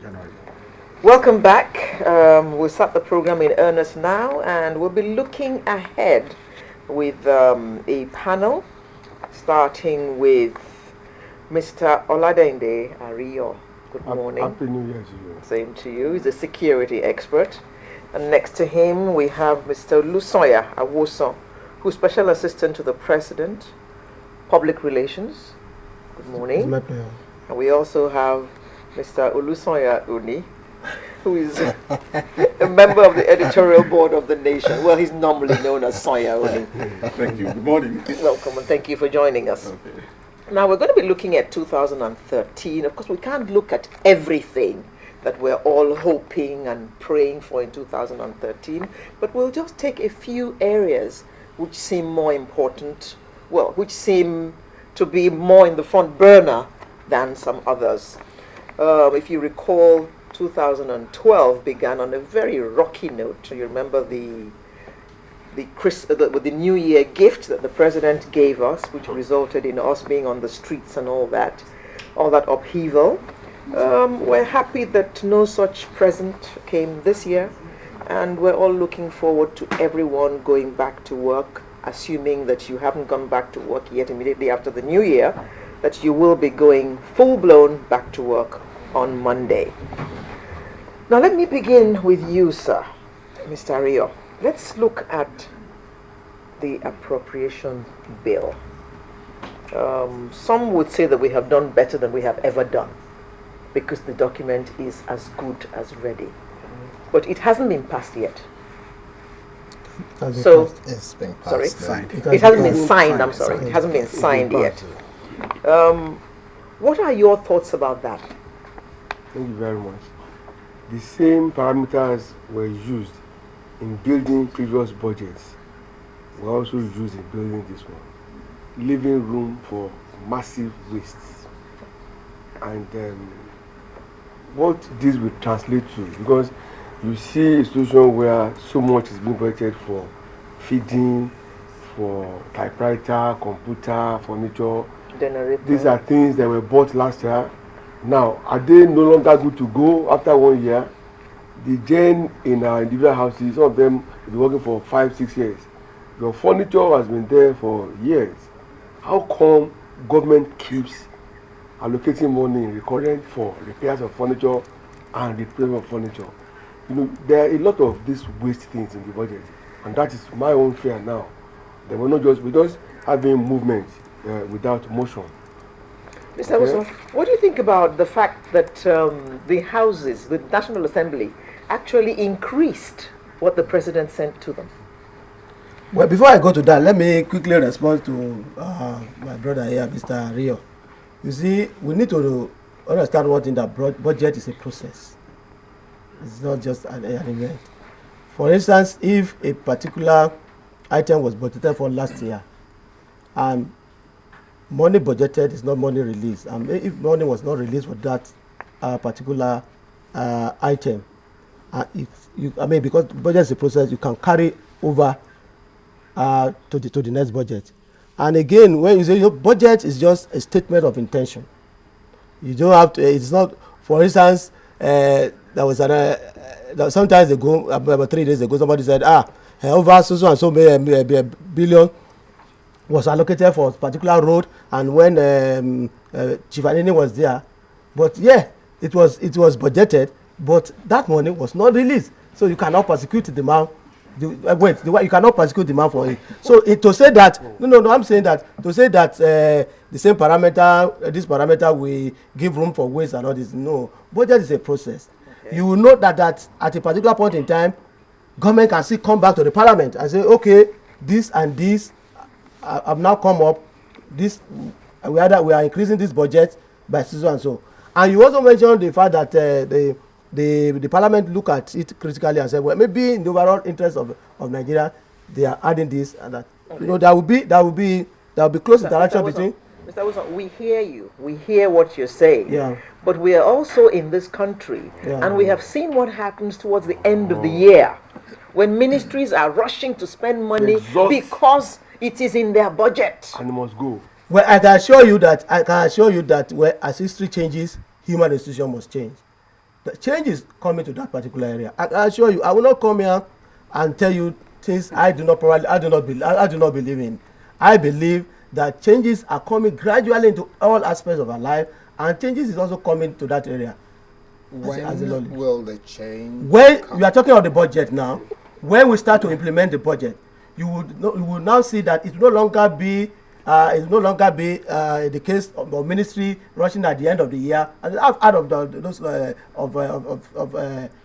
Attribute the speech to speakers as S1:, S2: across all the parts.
S1: January.
S2: Welcome back. We'll start the program in earnest now, and we'll be looking ahead with a panel, starting with Mr. Oladende Ario. Good morning.
S3: Happy New Year to you.
S2: Same to you. He's a security expert. And next to him, we have Mr. Lusoya Awoso, who's Special Assistant to the President, Public Relations. Good morning.
S3: It's my pleasure.
S2: And we also have Mr. Olusoya Uni, who is a member of the editorial board of The Nation. Well, he's normally known as Soya Uni.
S1: Thank you. Good morning.
S2: Welcome and thank you for joining us.
S1: Okay.
S2: Now, we're going to be looking at 2013. Of course, we can't look at everything that we're all hoping and praying for in 2013, but we'll just take a few areas which seem more important, well, which seem to be more in the front burner than some others. If you recall, 2012 began on a very rocky note. You remember the New Year gift that the president gave us, which resulted in us being on the streets and all that upheaval. We're happy that no such present came this year, and we're all looking forward to everyone going back to work, assuming that you haven't gone back to work yet immediately after the New Year, that you will be going full-blown back to work on Monday. Now let me begin with you, sir, Mr. Rio. Let's look at the appropriation bill. Some would say that we have done better than we have ever done because the document is as good as ready. But it hasn't been passed yet. So,
S4: It's been passed.
S2: sorry?
S1: Signed.
S2: It hasn't been signed, I'm sorry. It hasn't been signed yet. What are your thoughts about that?
S3: Thank you very much. The same parameters were used in building previous budgets were also used in building this one, leaving room for massive wastes. And what this will translate to, because you see a situation where so much is being budgeted for feeding, for typewriter, computer, furniture.
S2: Generator.
S3: These are things that were bought last year. Now, are they no longer good to go after 1 year? The gen in our individual houses, some of them will be working for 5-6 years. Your furniture has been there for years. How come government keeps allocating money in recurrent for repairs of furniture and repair of furniture? You know, there are a lot of these waste things in the budget, and that is my own fear now. They will not just, we just having movement without motion.
S2: Mr. Wilson, what do you think about the fact that the houses, the National Assembly, actually increased what the president sent to them?
S4: Well, before I go to that, let me quickly respond to my brother here, Mr. Rio. You see, we need to understand what in the budget is a process. It's not just an event. For instance, if a particular item was budgeted for last year, and money budgeted is not money released, and if money was not released for that particular item, because budget is a process, you can carry over to the next budget. And again, when you say budget is just a statement of intention, you don't have to. It's not. For instance, there was sometimes ago, about 3 days ago, somebody said, over so and so billion was allocated for a particular road, and when Chief Anini was there, but yeah, it was budgeted, but that money was not released, so you cannot prosecute the man. You cannot prosecute the man for it. So to say that, no, I'm saying that to say that the same parameter, this parameter will give room for waste and all this. No, budget is a process. Okay. You will know that at a particular point in time, government can still come back to the parliament and say, okay, this and this have now come up. This we are increasing this budget by so and so. And you also mentioned the fact that the parliament look at it critically and say, well, maybe in the overall interest of Nigeria, they are adding this and that. Okay. There will be close interaction between.
S2: Mr. Wilson, we hear you. We hear what you're saying.
S4: Yeah.
S2: But we are also in this country, and we have seen what happens towards the end of the year, when ministries are rushing to spend money because it is in their budget.
S3: And it must go.
S4: Well, I can assure you that as history changes, human institution must change. The change is coming to that particular area. I assure you, I will not come here and tell you things I do not believe in. I believe that changes are coming gradually into all aspects of our life, and changes is also coming to that area.
S1: When will the change
S4: When
S1: come?
S4: we are talking of the budget now, when we start to implement the budget, you will now see that it will no longer be the case of ministry rushing at the end of the year. And I've heard of those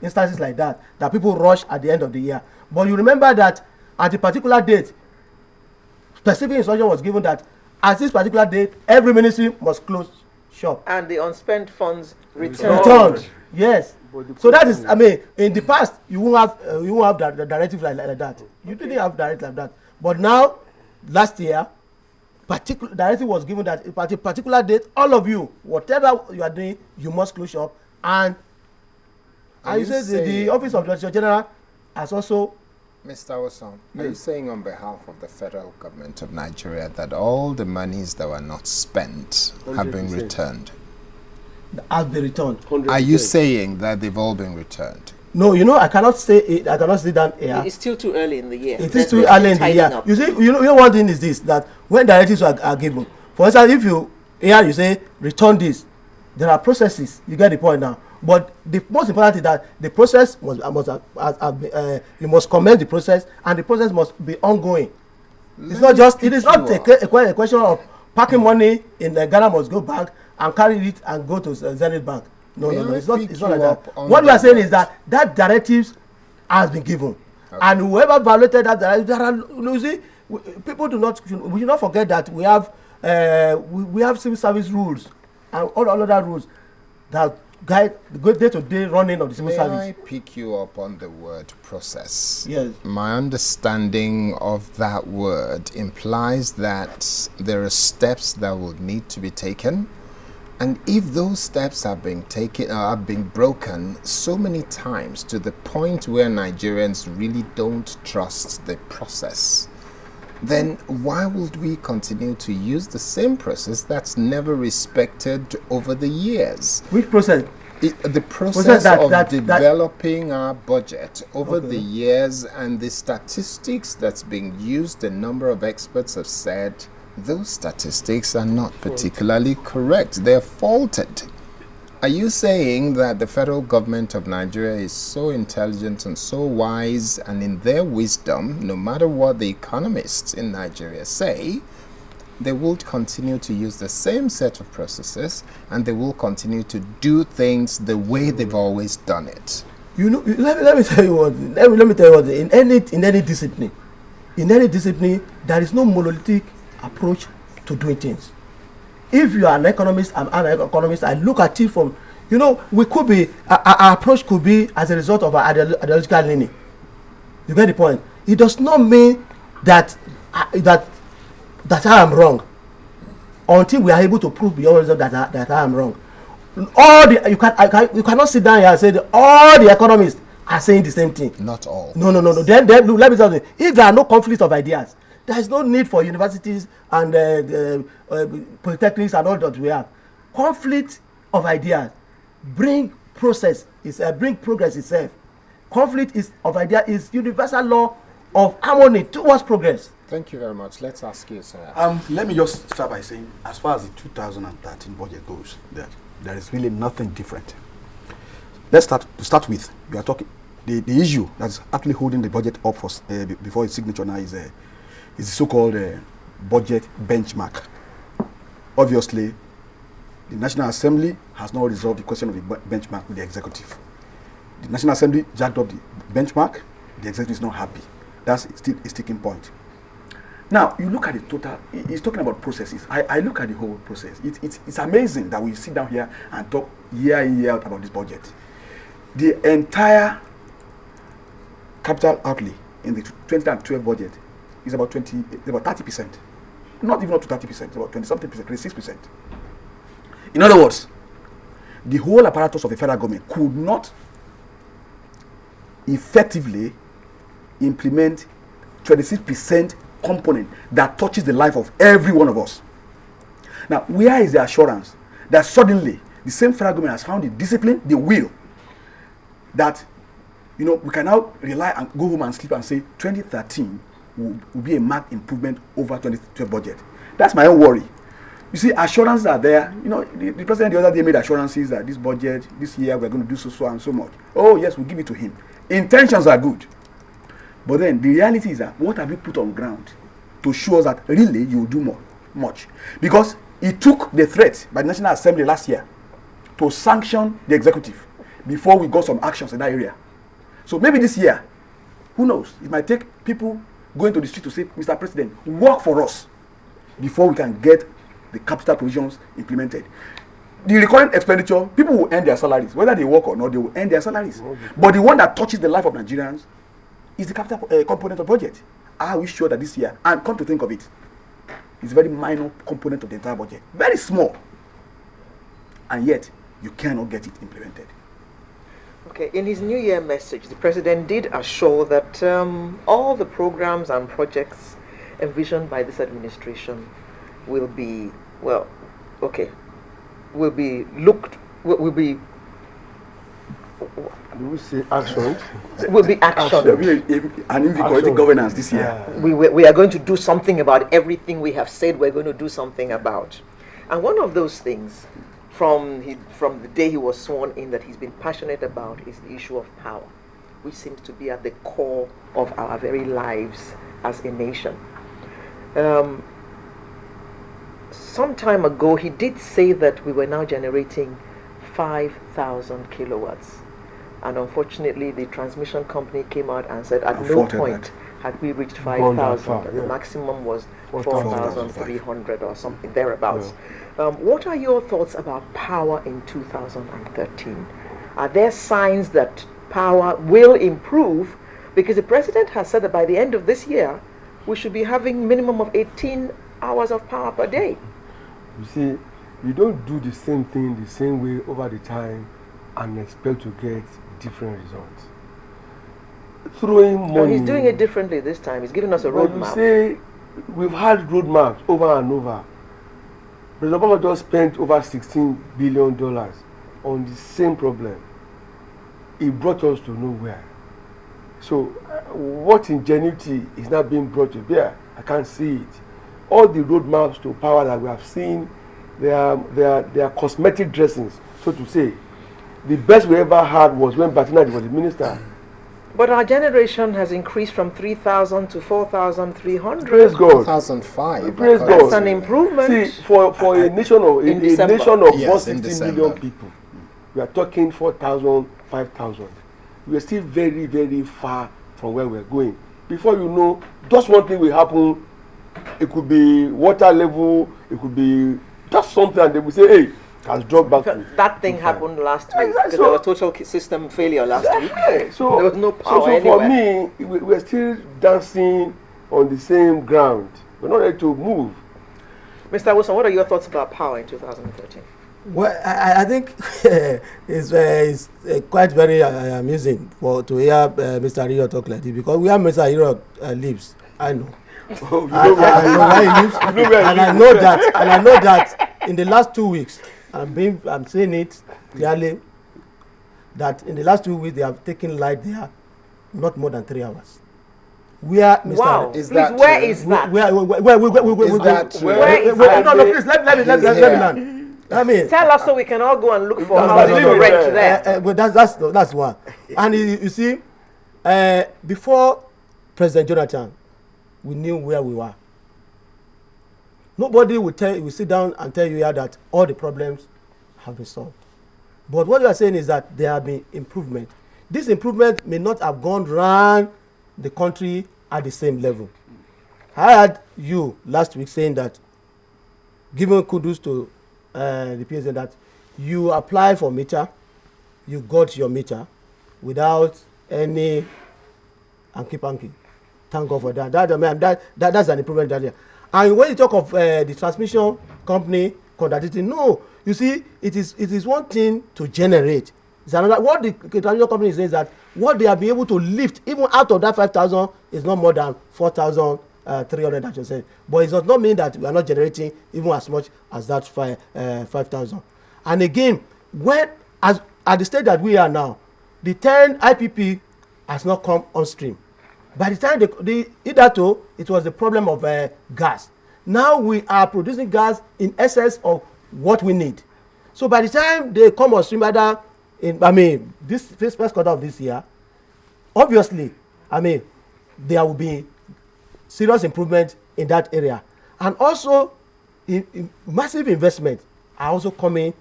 S4: instances like that people rush at the end of the year. But you remember that at a particular date, specific instruction was given that at this particular date, every ministry must close shop.
S2: And the unspent funds returned.
S4: Returned. Yes. So that is, I mean, in the past, you won't have the directive like that. You didn't have directive like that. But now, last year, particular directive was given that at a particular date, all of you, whatever you are doing, you must close shop. And you say the Office of the Auditor General has also.
S1: Mr. Osam, are you saying on behalf of the federal government of Nigeria that all the monies that were not spent have been
S3: 100%.
S1: returned?
S4: Have been returned.
S3: 100%.
S1: Are you saying that they've all been returned?
S4: No, I cannot say it. I cannot say that here.
S2: It's still too early in the year.
S4: It is too early in the year. You see, one thing is this, that when directives are given, for instance, if you say return this, there are processes. You get the point now. But the most important is that the process you must commence the process, and the process must be ongoing. It is not a question of packing money in the Ghana must go bank and carry it and go to Zenith Bank. No, it's not like that. What we are saying is that directives has been given, and whoever violated that directive, people we should not forget that we have civil service rules and all other rules that guide the day-to-day running of the civil service.
S1: May I pick you up on the word process?
S4: Yes.
S1: My understanding of that word implies that there are steps that will need to be taken, and if those steps have been taken or have been broken so many times to the point where Nigerians really don't trust the process, then why would we continue to use the same process that's never respected over the years?
S4: Which process?
S1: The process of developing our budget over the years, and the statistics that's being used, the number of experts have said those statistics are not particularly correct. They're faulted. Are you saying that the federal government of Nigeria is so intelligent and so wise, and in their wisdom, no matter what the economists in Nigeria say, they will continue to use the same set of processes, and they will continue to do things the way they've always done it?
S4: Let me tell you what. Let me tell you what. In any discipline, there is no monolithic approach to doing things. If you are an economist, I'm an economist, I look at it from, we could be, our approach could be as a result of our ideological leaning. You get the point? It does not mean that I am wrong until we are able to prove beyond that I am wrong. You cannot sit down here and say that all the economists are saying the same thing.
S1: Not all.
S4: No. Then let me tell you, if there are no conflicts of ideas, there is no need for universities and polytechnics and all that we have. Conflict of ideas bring progress itself. Conflict of ideas is universal law of harmony towards progress.
S1: Thank you very much. Let's ask you, sir.
S5: Let me just start by saying, as far as the 2013 budget goes, there is really nothing different. Let's start with, we are talking, the issue that's actually holding the budget up for before its signature now is the so-called budget benchmark. Obviously, the National Assembly has not resolved the question of the benchmark with the executive. The National Assembly jacked up the benchmark, the executive is not happy. That's still a sticking point. Now, you look at the total, he's talking about processes. I look at the whole process. It's amazing that we sit down here and talk year in, year out about this budget. The entire capital outlay in the 2012 budget is about 30%. Not even up to 30%, about 20-something percent, 26%. In other words, the whole apparatus of the federal government could not effectively implement 26% component that touches the life of every one of us. Now, where is the assurance that suddenly the same federal government has found the discipline, the will, that, you know, we can now rely and go home and sleep and say 2013 will be a marked improvement over 2012 budget. That's my own worry. You see, assurances are there. You know, the president the other day made assurances that this budget, this year, we're going to do so and so much. Oh, yes, we'll give it to him. Intentions are good. But then the reality is that what have you put on ground to show us that really you will do much? Because it took the threat by the National Assembly last year to sanction the executive before we got some actions in that area. So maybe this year, who knows? It might take people going to the street to say, Mr. President, work for us before we can get the capital provisions implemented. The recurrent expenditure, people will earn their salaries. Whether they work or not, they will earn their salaries. But the one that touches the life of Nigerians is the capital component of budget. Are we sure that this year, and come to think of it, it's a very minor component of the entire budget. Very small. And yet, you cannot get it implemented.
S2: Okay, in his New Year message, the president did assure that all the programs and projects envisioned by this administration will be, will be
S3: actioned.
S2: Will be actioned.
S5: There will be an invigorating governance this year.
S2: We are going to do something about everything we have said we're going to do something about. And one of those things from the day he was sworn in that he's been passionate about is the issue of power, which seems to be at the core of our very lives as a nation. Some time ago, he did say that we were now generating 5,000 kilowatts. And unfortunately, the transmission company came out and said at no point had we reached 5,000. The maximum was 4,300 or something thereabouts. What are your thoughts about power in 2013? Are there signs that power will improve? Because the president has said that by the end of this year, we should be having minimum of 18 hours of power per day.
S3: You see, you don't do the same thing the same way over the time and expect to get different results. Throwing money.
S2: And he's doing it differently this time. He's giving us a roadmap.
S3: You say we've had roadmaps over and over. President Obama just spent over $16 billion on the same problem. It brought us to nowhere. So, what ingenuity is not being brought to bear? I can't see it. All the roadmaps to power that we have seen, they are cosmetic dressings, so to say. The best we ever had was when Batinadi was the minister.
S2: But our generation has increased from 3,000 to 4,300.
S3: Praise God.
S1: 2005.
S3: Praise God.
S2: That's an improvement.
S3: See, for a nation of a nation of
S1: Yes,
S3: 160 million people, we are talking 4,000, 5,000. We are still very, very far from where we are going. Before you know, just one thing will happen. It could be water level. It could be just something, and they will say, "Hey, it has dropped back."
S2: That thing happened last week. Because there was total system failure last week.
S3: So
S2: there was no power
S3: so for
S2: anywhere.
S3: me, we're still dancing on the same ground. We're not ready to move.
S2: Mr. Wilson, what are your thoughts about power in 2013?
S4: Well, I think it's quite very amusing to hear Mr. Rio talk like this, because where Mr. Rio lives, I know.
S3: Oh,
S4: I know where he lives, and I know that in the last 2 weeks, I'm saying it clearly, that in the last 2 weeks they have taken light there not more than 3 hours. Where Mr.
S2: Wow,
S4: is
S2: please, that where is that?
S4: Where please let me land. I mean,
S2: tell us so we can all go and look for how to rent there.
S4: But that's one. And you see, before President Jonathan, we knew where we were. Nobody will sit down and tell you here that all the problems have been solved. But what you are saying is that there have been improvement. This improvement may not have gone round the country at the same level. I heard you last week saying that, giving kudos to the president, that you applied for meter, you got your meter without any hanky-panky. Thank God for that. That's an improvement there. And when you talk of the transmission company contradicting, no, you see, it is one thing to generate. It's another. What the transmission company says that what they have been able to lift, even out of that 5,000, is not more than 4,300 that you said. But it does not mean that we are not generating even as much as that 5,000. And again, at the stage that we are now, the 10 IPP has not come on stream. By the time it was the problem of gas. Now we are producing gas in excess of what we need. So by the time they come on stream, this first quarter of this year, obviously, there will be serious improvement in that area. And also, massive investment are also coming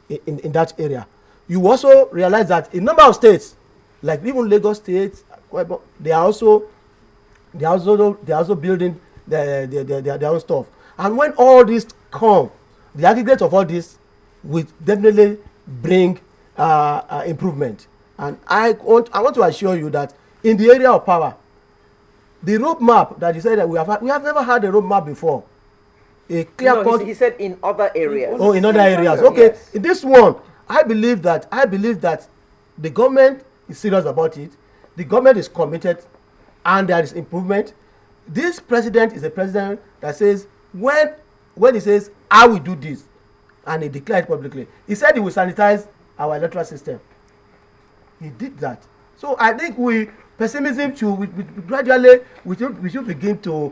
S4: in that area. You also realize that a number of states, like even Lagos State, they are also building their own stuff. And when all this come, the aggregate of all this will definitely bring improvement. And I want to assure you that in the area of power, the roadmap that you said that we have never had a roadmap before. A clear cut.
S2: He said in other areas.
S4: Oh, in other areas. Okay. Yes. In this one, I believe that the government is serious about it. The government is committed, and there is improvement. This president is a president that says when he says I will do this, and he declared publicly, he said he will sanitize our electoral system. He did that. So I think pessimism gradually we should begin to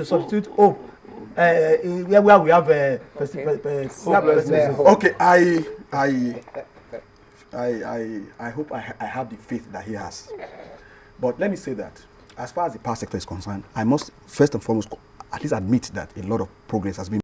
S4: substitute hope where we have pessimism.
S5: Okay, I hope I have the faith that he has. But let me say that as far as the power sector is concerned, I must first and foremost at least admit that a lot of progress has been